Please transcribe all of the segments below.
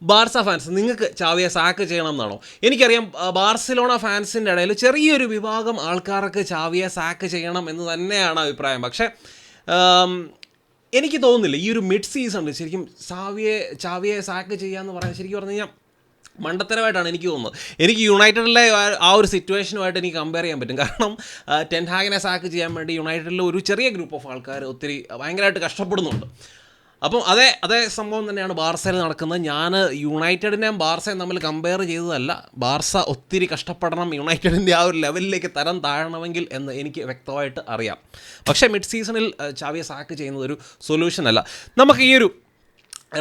Barca fans നിങ്ങൾക്ക് ചാവിയെ sac ചെയ്യണം എന്നാണോ? എനിക്കറിയാം ബാർസിലോണ ഫാൻസിൻ്റെ ഇടയിൽ ചെറിയൊരു വിഭാഗം ആൾക്കാർക്ക് ചാവിയെ സാക്ക് ചെയ്യണം എന്ന് തന്നെയാണ് അഭിപ്രായം. പക്ഷേ എനിക്ക് തോന്നുന്നില്ല ഈ ഒരു മിഡ് സീസണിൽ ശരിക്കും ചാവിയെ സാക്ക് ചെയ്യാന്ന് പറയുന്നത് ശരിക്കും പറഞ്ഞു കഴിഞ്ഞാൽ മണ്ടത്തരമായിട്ടാണ് എനിക്ക് തോന്നുന്നത്. എനിക്ക് യുണൈറ്റഡിലെ ആ ഒരു സിറ്റുവേഷനുമായിട്ട് എനിക്ക് കമ്പയർ ചെയ്യാൻ പറ്റും. കാരണം ടെൻ ഹാഗിനെ സാക്ക് ചെയ്യാൻ വേണ്ടി യുണൈറ്റഡിലെ ഒരു ചെറിയ ഗ്രൂപ്പ് ഓഫ് ആൾക്കാർ ഒത്തിരി ഭയങ്കരമായിട്ട് കഷ്ടപ്പെടുന്നുണ്ട്. അപ്പം അതേ സംഭവം തന്നെയാണ് ബാർസയിൽ നടക്കുന്നത്. ഞാൻ യുണൈറ്റഡിനെയും ബാർസയും തമ്മിൽ കമ്പയർ ചെയ്തതല്ല. ബാർസ ഒത്തിരി കഷ്ടപ്പെടണം യുണൈറ്റഡിൻ്റെ ആ ഒരു ലെവലിലേക്ക് തരം താഴണമെങ്കിൽ എന്ന് എനിക്ക് വ്യക്തമായിട്ട് അറിയാം. പക്ഷേ മിഡ് സീസണിൽ ചാവിയെ സാക്ക് ചെയ്യുന്നത് ഒരു സൊല്യൂഷൻ അല്ല. നമുക്ക് ഈ ഒരു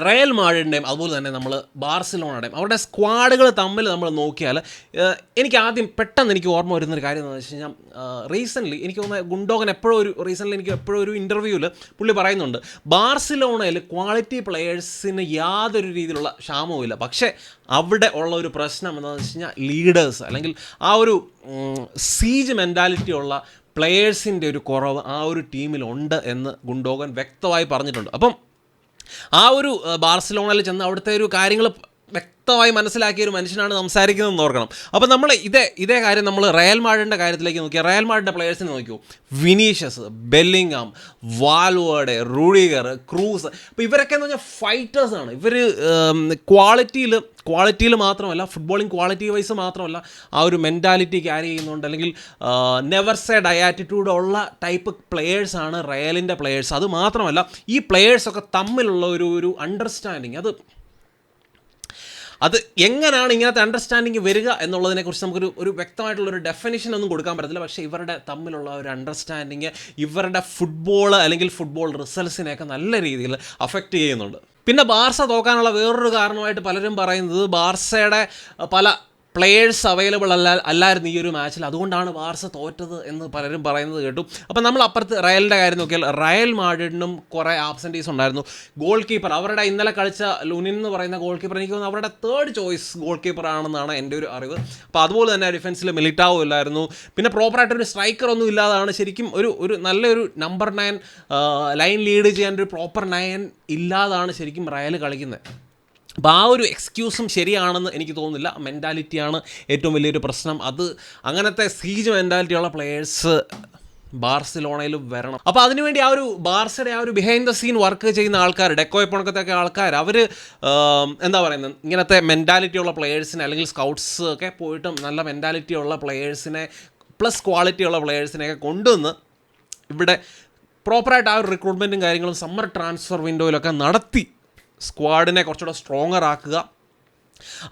റയൽ മാഡ്രിഡിൻ്റെയും അതുപോലെ തന്നെ നമ്മൾ ബാർസിലോണയുടെയും അവരുടെ സ്ക്വാഡുകൾ തമ്മിൽ നമ്മൾ നോക്കിയാൽ എനിക്ക് ആദ്യം പെട്ടെന്ന് എനിക്ക് ഓർമ്മ വരുന്നൊരു കാര്യം എന്താണെന്ന് വെച്ച് കഴിഞ്ഞാൽ റീസെൻ്റ്ലി എനിക്ക് തോന്നുന്നത് ഗുണ്ടോഗൻ എനിക്ക് എപ്പോഴും ഒരു ഇൻ്റർവ്യൂവിൽ പുള്ളി പറയുന്നുണ്ട് ബാർസിലോണയിൽ ക്വാളിറ്റി പ്ലെയേഴ്സിന് യാതൊരു രീതിയിലുള്ള ക്ഷാമവുമില്ല. പക്ഷേ അവിടെ ഉള്ള ഒരു പ്രശ്നം എന്താണെന്ന് വെച്ച് കഴിഞ്ഞാൽ ലീഡേഴ്സ് അല്ലെങ്കിൽ ആ ഒരു സീജ് മെൻറ്റാലിറ്റി ഉള്ള പ്ലെയേഴ്സിൻ്റെ ഒരു കുറവ് ആ ഒരു ടീമിലുണ്ട് എന്ന് ഗുണ്ടോഗൻ വ്യക്തമായി പറഞ്ഞിട്ടുണ്ട്. അപ്പം ആ ഒരു ബാർസിലോണയിൽ ചെന്ന് അവിടുത്തെ ഒരു കാര്യങ്ങൾ വ്യക്തമായി മനസ്സിലാക്കിയ ഒരു മനുഷ്യനാണ് സംസാരിക്കുന്നതെന്ന് ഓർക്കണം. അപ്പോൾ നമ്മൾ ഇതേ കാര്യം നമ്മൾ റയൽ മാഡ്രിഡിൻ്റെ കാര്യത്തിലേക്ക് നോക്കിയാൽ റയൽ മാഡ്രിഡിൻ്റെ പ്ലെയേഴ്സിനെ നോക്കിയോ, വിനീഷ്യസ്, ബെല്ലിംഗാം, വാൽവേർഡെ, റൂഡിഗർ, ക്രൂസ്. അപ്പോൾ ഇവരൊക്കെ എന്ന് പറഞ്ഞാൽ ഫൈറ്റേഴ്സാണ്. ഇവർ ക്വാളിറ്റിയിൽ മാത്രമല്ല, ഫുട്ബോളിങ് ക്വാളിറ്റി വൈസ് മാത്രമല്ല, ആ ഒരു മെൻറ്റാലിറ്റി ക്യാരി ചെയ്യുന്നുണ്ട്. അല്ലെങ്കിൽ നെവർ സേ ഡൈ ആറ്റിറ്റ്യൂഡ് ഉള്ള ടൈപ്പ് പ്ലെയേഴ്സാണ് റയലിൻ്റെ പ്ലെയേഴ്സ്. അത് മാത്രമല്ല ഈ പ്ലെയേഴ്സൊക്കെ തമ്മിലുള്ള ഒരു അണ്ടർസ്റ്റാൻഡിങ് അത് എങ്ങനെയാണ് ഇങ്ങനത്തെ അണ്ടർസ്റ്റാൻഡിങ് വരിക എന്നുള്ളതിനെക്കുറിച്ച് നമുക്കൊരു വ്യക്തമായിട്ടുള്ളൊരു ഡെഫിനിഷൻ ഒന്നും കൊടുക്കാൻ പറ്റത്തില്ല. പക്ഷേ ഇവരുടെ തമ്മിലുള്ള ഒരു അണ്ടർസ്റ്റാൻഡിങ് ഇവരുടെ ഫുട്ബോൾ അല്ലെങ്കിൽ ഫുട്ബോൾ റിസൾട്ട്സിനെയൊക്കെ നല്ല രീതിയിൽ അഫക്റ്റ് ചെയ്യുന്നുണ്ട്. പിന്നെ ബാർസ തോക്കാനുള്ള വേറൊരു കാരണമായിട്ട് പലരും പറയുന്നത് ബാർസയുടെ പല പ്ലെയേഴ്സ് അവൈലബിൾ അല്ലായിരുന്നു ഈ ഒരു മാച്ചിൽ, അതുകൊണ്ടാണ് ബാർസ തോറ്റത് എന്ന് പലരും പറയുന്നത് കേട്ടു. അപ്പം നമ്മൾ അപ്പുറത്ത് റയലിൻ്റെ കാര്യം നോക്കിയാൽ റയൽ മാഡ്രിഡിനും കുറേ ആബ്സെൻറ്റീസ് ഉണ്ടായിരുന്നു. ഗോൾ കീപ്പർ അവരുടെ ഇന്നലെ കളിച്ച ലുനിൻ എന്ന് പറയുന്ന ഗോൾ കീപ്പർ എനിക്ക് തോന്നുന്നു അവരുടെ തേർഡ് ചോയ്സ് ഗോൾ കീപ്പർ ആണെന്നാണ് എൻ്റെ ഒരു അറിവ്. അപ്പോൾ അതുപോലെ തന്നെ ഡിഫൻസിൽ മിലിറ്റാവോ ഇല്ലായിരുന്നു. പിന്നെ പ്രോപ്പറായിട്ടൊരു സ്ട്രൈക്കർ ഒന്നും ഇല്ലാതാണ് ശരിക്കും ഒരു നല്ലൊരു നമ്പർ 9 ലൈൻ ലീഡ് ചെയ്യാൻ ഒരു പ്രോപ്പർ 9 ഇല്ലാതാണ് ശരിക്കും റയൽ കളിക്കുന്നത്. അപ്പോൾ ആ ഒരു എക്സ്ക്യൂസും ശരിയാണെന്ന് എനിക്ക് തോന്നുന്നില്ല. മെൻറ്റാലിറ്റിയാണ് ഏറ്റവും വലിയൊരു പ്രശ്നം. അങ്ങനത്തെ സീജ് മെൻറ്റാലിറ്റിയുള്ള പ്ലെയേഴ്സ് ബാർസിലോണയിൽ വരണം. അപ്പോൾ അതിനുവേണ്ടി ആ ഒരു ബാർസയുടെ ആ ഒരു ബിഹൈൻഡ് ദ സീൻ വർക്ക് ചെയ്യുന്ന ആൾക്കാർ, ഡെക്കോയപ്പണക്കത്തൊക്കെ ആൾക്കാർ, അവർ എന്താ പറയുന്നത്, ഇങ്ങനത്തെ മെൻറ്റാലിറ്റിയുള്ള പ്ലെയേഴ്സിനെ അല്ലെങ്കിൽ സ്കൗട്ട്സ് ഒക്കെ പോയിട്ടും നല്ല മെൻറ്റാലിറ്റിയുള്ള പ്ലെയേഴ്സിനെ പ്ലസ് ക്വാളിറ്റിയുള്ള പ്ലെയേഴ്സിനെയൊക്കെ കൊണ്ടുവന്ന് ഇവിടെ പ്രോപ്പറായിട്ട് ആ ഒരു റിക്രൂട്ട്മെൻറ്റും കാര്യങ്ങളും സമ്മർ ട്രാൻസ്ഫർ വിൻഡോയിലൊക്കെ നടത്തി സ്ക്വാഡിനെ കുറച്ചുകൂടെ സ്ട്രോങ്ങർ ആക്കുക.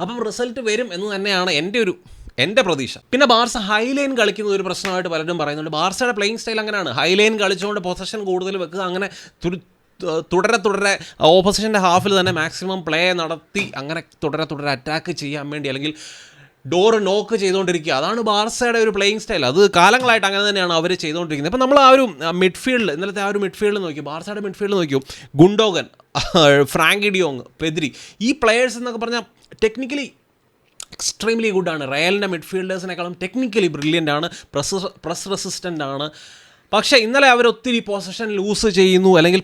അപ്പം റിസൾട്ട് വരും എന്ന് തന്നെയാണ് എൻ്റെ പ്രതീക്ഷ. പിന്നെ ബാർസ ഹൈലൈൻ കളിക്കുന്ന ഒരു പ്രശ്നമായിട്ട് പലരും പറയുന്നുണ്ട്. ബാർസയുടെ പ്ലേയിങ് സ്റ്റൈൽ അങ്ങനെയാണ്, ഹൈലൈൻ കളിച്ചുകൊണ്ട് പൊസഷൻ കൂടുതൽ വെക്കുക, അങ്ങനെ തുടരെ ഓപ്പോസിഷൻ്റെ ഹാഫിൽ തന്നെ മാക്സിമം പ്ലേ നടത്തി അങ്ങനെ തുടരെ അറ്റാക്ക് ചെയ്യാൻ വേണ്ടി അല്ലെങ്കിൽ ഡോറ് നോക്ക് ചെയ്തുകൊണ്ടിരിക്കുക. അതാണ് ബാർസയുടെ ഒരു പ്ലേയിങ് സ്റ്റൈൽ. അത് കാലങ്ങളായിട്ട് അങ്ങനെ തന്നെയാണ് അവർ ചെയ്തുകൊണ്ടിരിക്കുന്നത്. അപ്പോൾ നമ്മൾ ആ ഒരു മിഡ്ഫീൽഡ്, ഇന്നലത്തെ ആ ഒരു മിഡ്ഫീൽഡ് നോക്കി, ബാർസയുടെ മിഡ്ഫീൽഡ് നോക്കിയോ, ഗുണ്ടോഗൻ, ഫ്രാങ്കി ഡിയോങ്, പെദ്രി, ഈ പ്ലെയേഴ്സ് എന്നൊക്കെ പറഞ്ഞാൽ ടെക്നിക്കലി എക്സ്ട്രീംലി ഗുഡാണ്. റയലിൻ്റെ മിഡ്ഫീൽഡേഴ്സിനേക്കാളും ടെക്നിക്കലി ബ്രില്യൻ്റ് ആണ്, പ്രസ് റെസിസ്റ്റൻ്റ് ആണ്. പക്ഷേ ഇന്നലെ അവർ ഒത്തിരി പൊസിഷൻ ലൂസ് ചെയ്യുന്നു, അല്ലെങ്കിൽ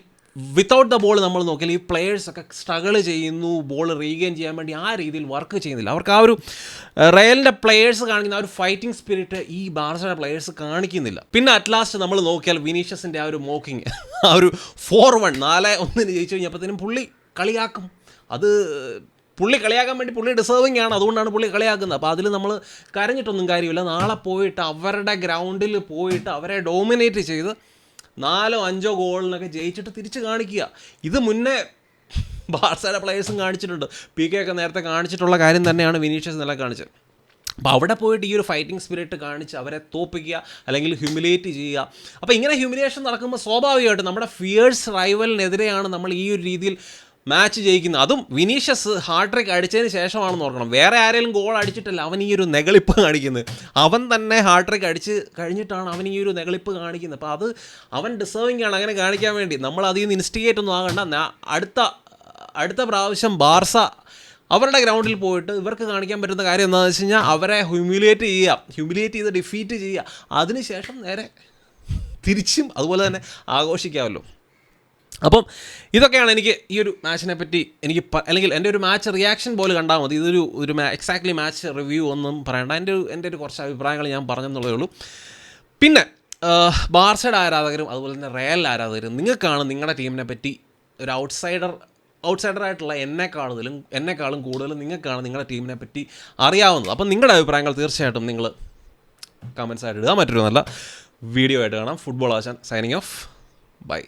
വിത്തൗട്ട് ദ ബോൾ നമ്മൾ നോക്കിയാൽ ഈ പ്ലെയേഴ്സൊക്കെ സ്ട്രഗിൾ ചെയ്യുന്നു, ബോൾ റീഗെയിൻ ചെയ്യാൻ വേണ്ടി ആ രീതിയിൽ വർക്ക് ചെയ്യുന്നില്ല. അവർക്ക് ആ ഒരു റയലിൻ്റെ പ്ലെയേഴ്സ് കാണിക്കുന്ന ആ ഒരു ഫൈറ്റിംഗ് സ്പിരിറ്റ് ഈ ബാർസയുടെ പ്ലെയേഴ്സ് കാണിക്കുന്നില്ല. പിന്നെ അറ്റ്ലാസ്റ്റ് നമ്മൾ നോക്കിയാൽ വിനീഷ്യസിൻ്റെ ആ ഒരു മോക്കിങ്, ആ ഒരു 4-1 4-1 ജയിച്ചു കഴിഞ്ഞപ്പോഴത്തേനും പുള്ളി കളിയാക്കും. പുള്ളി കളിയാക്കാൻ വേണ്ടി പുള്ളി ഡിസേർവിങ് ആണ്, അതുകൊണ്ടാണ് പുള്ളി കളിയാക്കുന്നത്. അപ്പോൾ അതിൽ നമ്മൾ കരഞ്ഞിട്ടൊന്നും കാര്യമില്ല. നാളെ പോയിട്ട് അവരുടെ ഗ്രൗണ്ടിൽ പോയിട്ട് അവരെ ഡോമിനേറ്റ് ചെയ്ത് 4-5 ഗോളിനൊക്കെ ജയിച്ചിട്ട് തിരിച്ച് കാണിക്കുക. ഇത് മുന്നേ ബാർസയുടെ പ്ലെയേഴ്സും കാണിച്ചിട്ടുണ്ട്. PK ഒക്കെ നേരത്തെ കാണിച്ചിട്ടുള്ള കാര്യം തന്നെയാണ് വിനീഷ്യസ് നില കാണിച്ചത്. അപ്പോൾ അവിടെ പോയിട്ട് ഈ ഒരു ഫൈറ്റിംഗ് സ്പിരിറ്റ് കാണിച്ച് അവരെ തോപ്പിക്കുക അല്ലെങ്കിൽ ഹ്യൂമിലിയേറ്റ് ചെയ്യുക. അപ്പോൾ ഇങ്ങനെ ഹ്യൂമിലിയേഷൻ നടക്കുമ്പോൾ സ്വാഭാവികമായിട്ട് നമ്മുടെ ഫിയേഴ്സ് റൈവലിനെതിരെയാണ് നമ്മൾ ഈ ഒരു രീതിയിൽ മാച്ച് ജയിക്കുന്നത്. അതും വിനീഷ്യസ് ഹാട്രിക് അടിച്ചതിന് ശേഷമാണെന്ന് ഓർക്കണം. വേറെ ആരെങ്കിലും ഗോൾ അടിച്ചിട്ടല്ല അവൻ ഈ ഒരു നെകളിപ്പ് കാണിക്കുന്നത്. അവൻ തന്നെ ഹാട്രിക് അടിച്ച് കഴിഞ്ഞിട്ടാണ് അവൻ ഈ ഒരു നെകളിപ്പ് കാണിക്കുന്നത്. അപ്പോൾ അത് അവൻ ഡിസേർവിംഗ് ആണ് അങ്ങനെ കാണിക്കാൻ വേണ്ടി. നമ്മൾ അതിൽ നിന്ന് ഇൻസ്റ്റിഗേറ്റ് ഒന്നും ആകണ്ട. അടുത്ത പ്രാവശ്യം ബാർസ അവരുടെ ഗ്രൗണ്ടിൽ പോയിട്ട് ഇവർക്ക് കാണിക്കാൻ പറ്റുന്ന കാര്യം എന്താണെന്ന് വെച്ച് കഴിഞ്ഞാൽ അവരെ ഹ്യൂമിലിയേറ്റ് ചെയ്ത് ഡിഫീറ്റ് ചെയ്യുക. അതിനുശേഷം നേരെ തിരിച്ചും അതുപോലെ തന്നെ ആഘോഷിക്കാമല്ലോ. അപ്പം ഇതൊക്കെയാണ് എനിക്ക് ഈ ഒരു മാച്ചിനെ പറ്റി എനിക്ക് അല്ലെങ്കിൽ എൻ്റെ ഒരു മാച്ച് റിയാക്ഷൻ പോലെ കണ്ടാൽ മതി. ഒരു എക്സാക്ട്ലി മാച്ച് റിവ്യൂ ഒന്നും പറയണ്ട, എൻ്റെ ഒരു കുറച്ച് അഭിപ്രായങ്ങൾ ഞാൻ പറഞ്ഞെന്നുള്ളതേ ഉള്ളൂ. പിന്നെ ബാർസയുടെ ആരാധകരും അതുപോലെ തന്നെ റയൽ ആരാധകരും നിങ്ങൾക്കാണ് നിങ്ങളുടെ ടീമിനെ പറ്റി ഒരു ഔട്ട്സൈഡറായിട്ടുള്ള എന്നെക്കാളും കൂടുതൽ നിങ്ങൾക്കാണ് നിങ്ങളുടെ ടീമിനെ പറ്റി അറിയാവുന്നത്. അപ്പം നിങ്ങളുടെ അഭിപ്രായങ്ങൾ തീർച്ചയായിട്ടും നിങ്ങൾ കമൻസ് ആയിട്ട് ഇടുക. മറ്റൊരു നല്ല വീഡിയോ ആയിട്ട് കാണാം. ഫുട്ബോൾ ആശാൻ സൈനിങ് ഓഫ്. ബൈ.